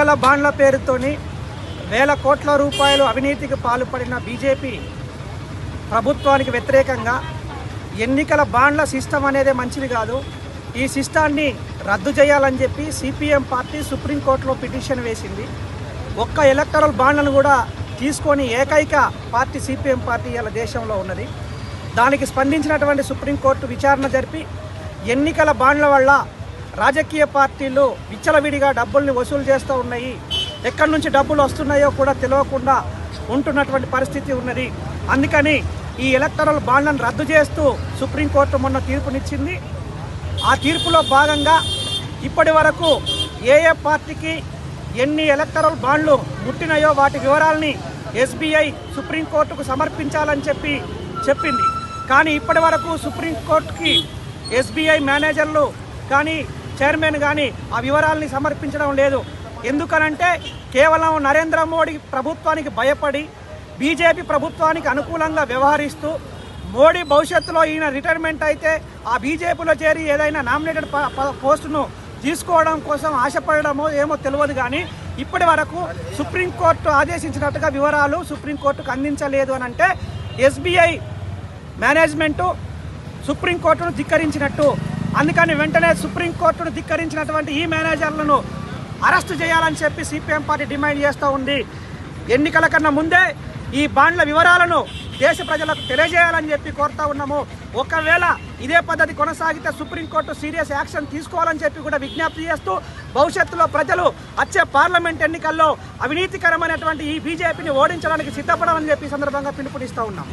ఎన్నికల బాండ్ల పేరుతోని వేల కోట్ల రూపాయలు అవినీతికి పాల్పడిన బీజేపీ ప్రభుత్వానికి వ్యతిరేకంగా ఎన్నికల బాండ్ల సిస్టమ్ అనేది మంచిది కాదు, ఈ సిస్టాన్ని రద్దు చేయాలని చెప్పి సిపిఎం పార్టీ సుప్రీంకోర్టులో పిటిషన్ వేసింది. ఒక్క ఎలక్టరల్ బాండ్లను కూడా తీసుకొని ఏకైక పార్టీ సిపిఎం పార్టీ ఇలా దేశంలో ఉన్నది. దానికి స్పందించినటువంటి సుప్రీంకోర్టు విచారణ జరిపి ఎన్నికల బాండ్ల వల్ల రాజకీయ పార్టీలు విచ్చలవిడిగా డబ్బుల్ని వసూలు చేస్తూ ఉన్నాయి, ఎక్కడి నుంచి డబ్బులు వస్తున్నాయో కూడా తెలియకుండా ఉంటున్నటువంటి పరిస్థితి ఉన్నది. అందుకని ఈ ఎలక్టరల్ బాండ్లను రద్దు చేస్తూ సుప్రీంకోర్టు మొన్న తీర్పునిచ్చింది. ఆ తీర్పులో భాగంగా ఇప్పటి వరకు ఏ పార్టీకి ఎన్ని ఎలక్టరల్ బాండ్లు ముట్టినాయో వాటి వివరాలని ఎస్బీఐ సుప్రీంకోర్టుకు సమర్పించాలని చెప్పింది. కానీ ఇప్పటి వరకు సుప్రీంకోర్టుకి ఎస్బీఐ మేనేజర్లు కానీ చైర్మన్ కానీ ఆ వివరాలని సమర్పించడం లేదు. ఎందుకనంటే కేవలం నరేంద్ర మోడీ ప్రభుత్వానికి భయపడి బీజేపీ ప్రభుత్వానికి అనుకూలంగా వ్యవహరిస్తూ మోడీ భవిష్యత్తులో ఈయన రిటైర్మెంట్ అయితే ఆ బీజేపీలో చేరి ఏదైనా నామినేటెడ్ పోస్టును తీసుకోవడం కోసం ఆశపడమో ఏమో తెలియదు. కానీ ఇప్పటి వరకు సుప్రీంకోర్టు ఆదేశించినట్టుగా వివరాలు సుప్రీంకోర్టుకు అందించలేదు అని అంటే ఎస్బీఐ మేనేజ్మెంటు సుప్రీంకోర్టును ధిక్కరించినట్టు. అందుకని వెంటనే సుప్రీంకోర్టును ధిక్కరించినటువంటి ఈ మేనేజర్లను అరెస్టు చేయాలని చెప్పి సిపిఎం పార్టీ డిమాండ్ చేస్తూ ఉంది. ఎన్నికల కన్నా ముందే ఈ బాండ్ల వివరాలను దేశ ప్రజలకు తెలియజేయాలని చెప్పి కోరుతా ఉన్నాము. ఒకవేళ ఇదే పద్ధతి కొనసాగితే సుప్రీంకోర్టు సీరియస్ యాక్షన్ తీసుకోవాలని చెప్పి కూడా విజ్ఞప్తి చేస్తూ భవిష్యత్తులో ప్రజలు వచ్చే పార్లమెంట్ ఎన్నికల్లో అవినీతికరమైనటువంటి ఈ బీజేపీని ఓడించడానికి సిద్ధపడమని చెప్పి సందర్భంగా పిలుపునిస్తూ ఉన్నాం.